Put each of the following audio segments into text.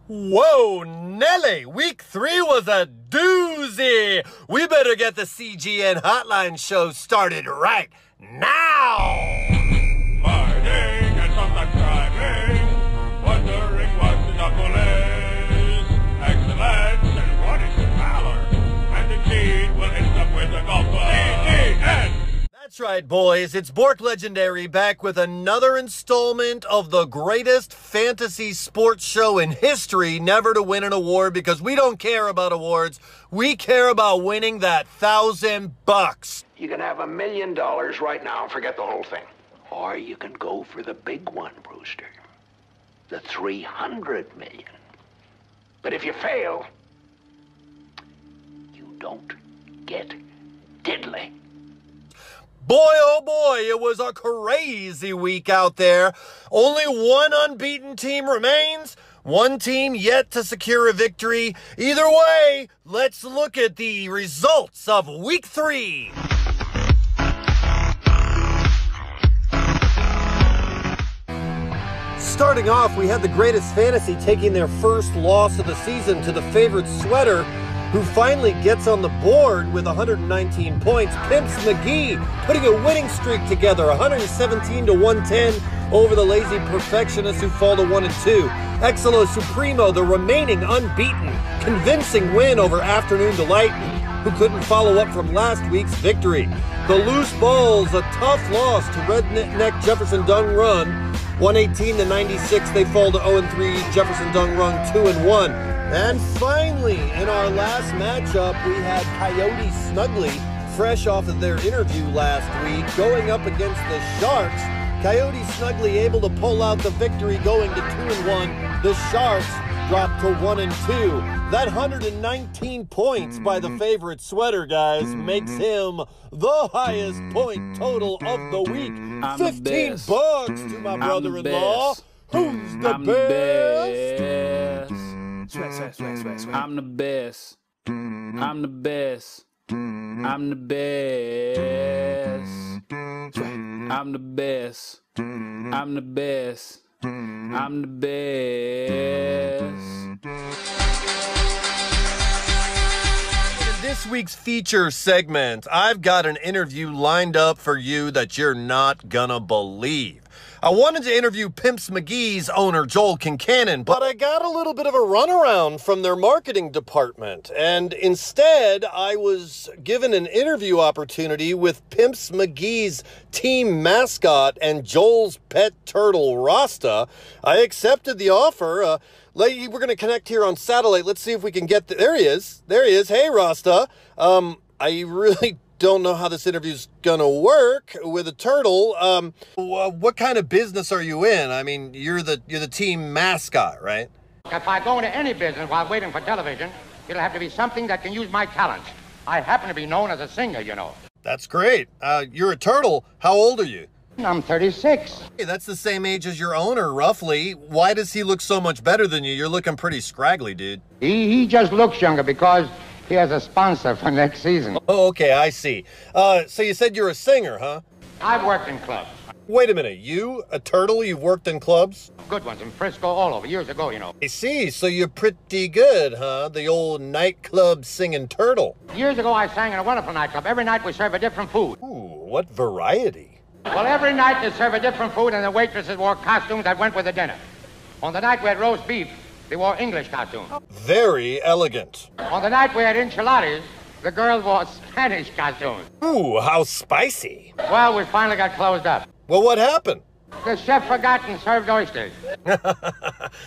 Whoa, Nelly, week 3 was a doozy. We better get the CGN Hotline show started right now. Fighting and sometimes driving, wondering what the double is. Excellence and what is the valor, and indeed will end up with the golf CGN. That's right, boys. It's Bork Legendary back with another installment of the greatest fantasy sports show in history never to win an award, because we don't care about awards. We care about winning that $1,000. You can have $1 million right now and forget the whole thing. Or you can go for the big one, Brewster. The $300 million. But if you fail, you don't get diddly. Boy, oh boy, it was a crazy week out there. Only one unbeaten team remains. One team yet to secure a victory. Either way, let's look at the results of week 3. Starting off, we had the greatest fantasy taking their first loss of the season to the favorite sweater, who finally gets on the board with 119 points. Pimps McGee putting a winning streak together, 117 to 110 over the lazy perfectionists who fall to 1 and 2. Exilo Supremo, the remaining unbeaten, convincing win over Afternoon Delight, who couldn't follow up from last week's victory. The Loose Balls, a tough loss to Redneck Jefferson Dung Run, 118 to 96. They fall to 0 and 3. Jefferson Dung Run 2 and 1. And finally, in our last matchup, we had Coyote Snuggly, fresh off of their interview last week, going up against the Sharks. Coyote Snuggly able to pull out the victory, going to 2 and 1. The Sharks dropped to 1 and 2. That 119 points by the favorite sweater, guys, makes him the highest point total of the week. $15 to my brother-in-law. Who's the best? I'm the best. I'm the best. I'm the best. I'm the best. I'm the best. I'm the best. In this week's feature segment, I've got an interview lined up for you that you're not gonna believe. I wanted to interview Pimps McGee's owner, Joel Kincannon, but I got a little bit of a runaround from their marketing department, and instead I was given an interview opportunity with Pimps McGee's team mascot and Joel's pet turtle, RASTA. I accepted the offer. We're going to connect here on satellite. Let's see if we can get there he is. There he is. Hey, RASTA. I really don't know how this interview's gonna work with a turtle. What kind of business are you in? I mean, you're the team mascot, right? If I go into any business while waiting for television, it'll have to be something that can use my talents. I happen to be known as a singer, you know. That's great. You're a turtle. How old are you? I'm 36. Hey, that's the same age as your owner, roughly. Why does he look so much better than you? You're looking pretty scraggly, dude. He just looks younger because he has a sponsor for next season. Oh, okay, I see. So you said you're a singer, huh? I've worked in clubs. Wait a minute, you, a turtle, you've worked in clubs? Good ones in Frisco, all over, years ago, you know. I see, so you're pretty good, huh? The old nightclub singing turtle. Years ago, I sang in a wonderful nightclub. Every night we serve a different food. Ooh, what variety. Well, every night they serve a different food, and the waitresses wore costumes that went with the dinner. On the night we had roast beef, they wore English costumes. Very elegant. On the night we had enchiladas, the girls wore Spanish costumes. Ooh, how spicy. Well, we finally got closed up. Well, what happened? The chef forgot and served oysters.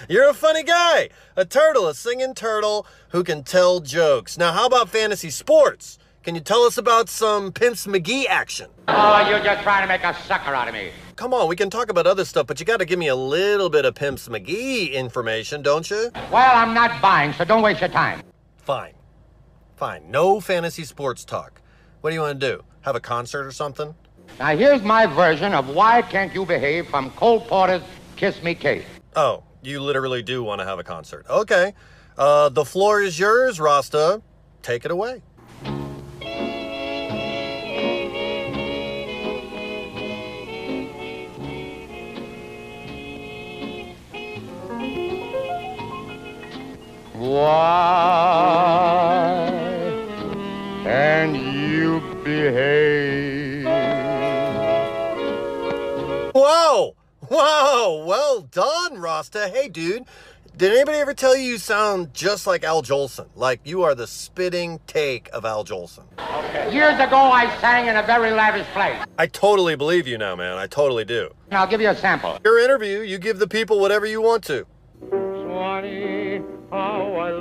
You're a funny guy. A turtle, a singing turtle who can tell jokes. Now, how about fantasy sports? Can you tell us about some Pimps McGee action? Oh, you're just trying to make a sucker out of me. Come on, we can talk about other stuff, but you got to give me a little bit of Pimps McGee information, don't you? Well, I'm not buying, so don't waste your time. Fine. Fine. No fantasy sports talk. What do you want to do? Have a concert or something? Now, here's my version of Why Can't You Behave from Cole Porter's Kiss Me Kate. Oh, you literally do want to have a concert. Okay. The floor is yours, Rasta. Take it away. Why can you behave? Whoa! Whoa! Well done, Rasta. Hey, dude. Did anybody ever tell you sound just like Al Jolson? Like you are the spitting take of Al Jolson. Years ago, I sang in a very lavish place. I totally believe you now, man. I totally do. Now, I'll give you a sample. Your interview, you give the people whatever you want to. Swanee, how I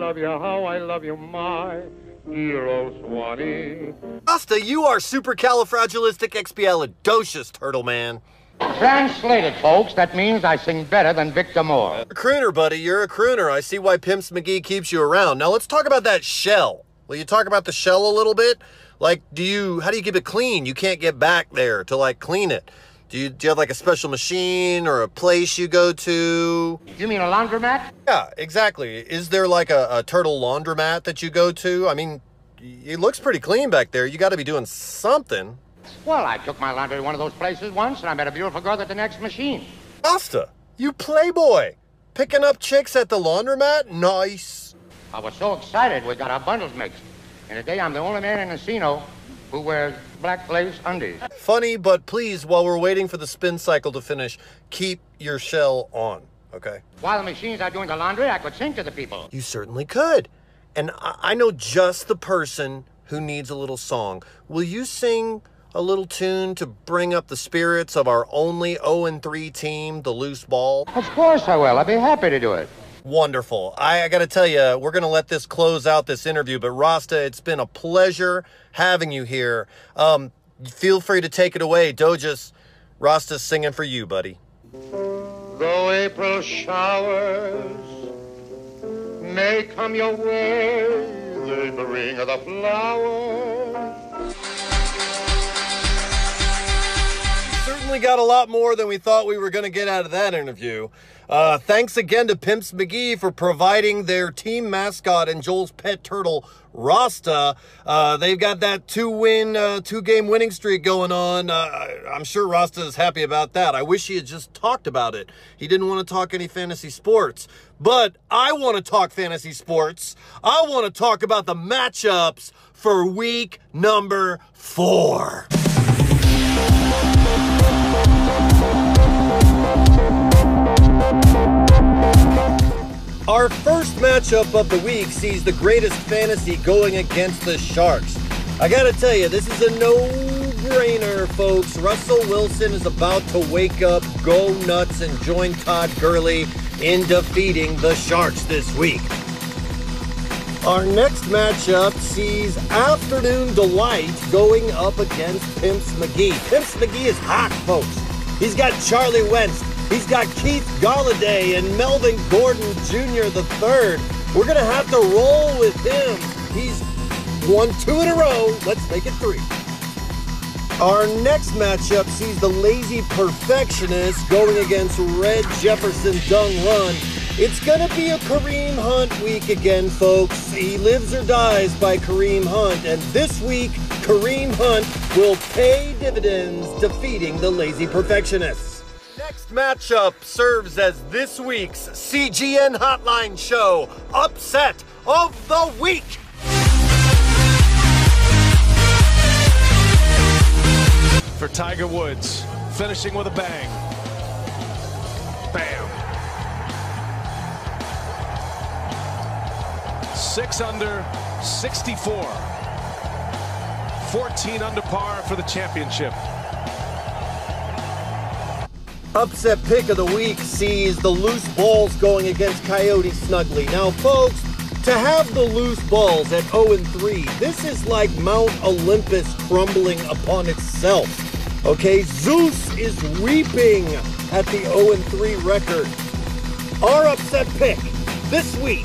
love you, my dear old Swanee. Rasta, you are supercalifragilisticexpialidocious, turtle man. Translated, folks, that means I sing better than Victor Moore. You're a crooner, buddy. You're a crooner. I see why Pimps McGee keeps you around. Now let's talk about that shell. Will you talk about the shell a little bit? Like, how do you keep it clean? You can't get back there to like clean it. Do you have like a special machine or a place you go to? You mean a laundromat? Yeah, exactly. Is there like a turtle laundromat that you go to? I mean, it looks pretty clean back there. You got to be doing something. Well, I took my laundry to one of those places once, and I met a beautiful girl at the next machine. Rasta, you playboy. Picking up chicks at the laundromat? Nice. I was so excited, we got our bundles mixed. And today I'm the only man in the casino who wears black lace undies. Funny, but please, while we're waiting for the spin cycle to finish, keep your shell on, okay? While the machines are doing the laundry, I could sing to the people. You certainly could. And I know just the person who needs a little song. Will you sing a little tune to bring up the spirits of our only 0-3 team, the Loose Ball? Of course I will. I'd be happy to do it. Wonderful. I got to tell you, we're going to let this close out this interview, but Rasta, it's been a pleasure having you here. Feel free to take it away. Dojas, Rasta's singing for you, buddy. Though April showers may come your way, they bring the flowers. Certainly got a lot more than we thought we were going to get out of that interview. Thanks again to Pimps McGee for providing their team mascot and Joel's pet turtle, Rasta. They've got that two-game winning streak going on. I'm sure Rasta is happy about that. I wish he had just talked about it. He didn't want to talk any fantasy sports. But I want to talk fantasy sports. I want to talk about the matchups for week number 4. Our first matchup of the week sees the greatest fantasy going against the Sharks. I gotta tell you, this is a no-brainer, folks. Russell Wilson is about to wake up, go nuts, and join Todd Gurley in defeating the Sharks this week. Our next matchup sees Afternoon Delight going up against Pimps McGee. Pimps McGee is hot, folks. He's got Charlie Wentz. He's got Keith Golladay and Melvin Gordon Jr. III. We're going to have to roll with him. He's won 2 in a row. Let's make it 3. Our next matchup sees the Lazy Perfectionist going against Red Jefferson Dung Run. It's going to be a Kareem Hunt week again, folks. He lives or dies by Kareem Hunt. And this week, Kareem Hunt will pay dividends defeating the Lazy Perfectionists. Next matchup serves as this week's CGN Hotline Show Upset of the Week. For Tiger Woods, finishing with a bang. Bam. 6 under, 64. 14 under par for the championship. Upset pick of the week sees the Loose Balls going against Coyote Snuggly. Now, folks, to have the Loose Balls at 0-3, this is like Mount Olympus crumbling upon itself. Okay, Zeus is weeping at the 0-3 record. Our upset pick this week,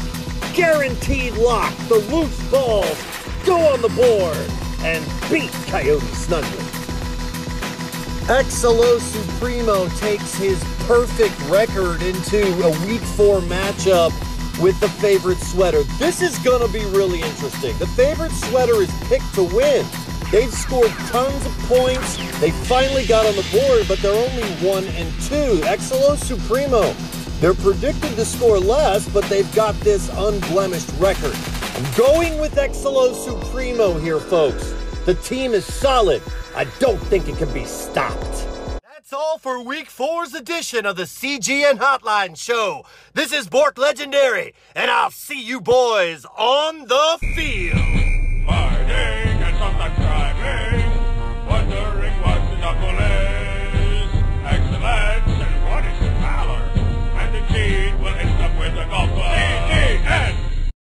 guaranteed lock, the Loose Balls go on the board and beat Coyote Snuggly. Exolo Supremo takes his perfect record into a Week 4 matchup with the favorite sweater. This is going to be really interesting. The favorite sweater is picked to win. They've scored tons of points. They finally got on the board, but they're only 1-2. Exolo Supremo, They're predicted to score less, but they've got this unblemished record. I'm going with Exilo Supremo here, folks. The team is solid. I don't think it can be stopped. That's all for Week 4's edition of the CGN Hotline Show. This is Bork Legendary, and I'll see you boys on the field. Party!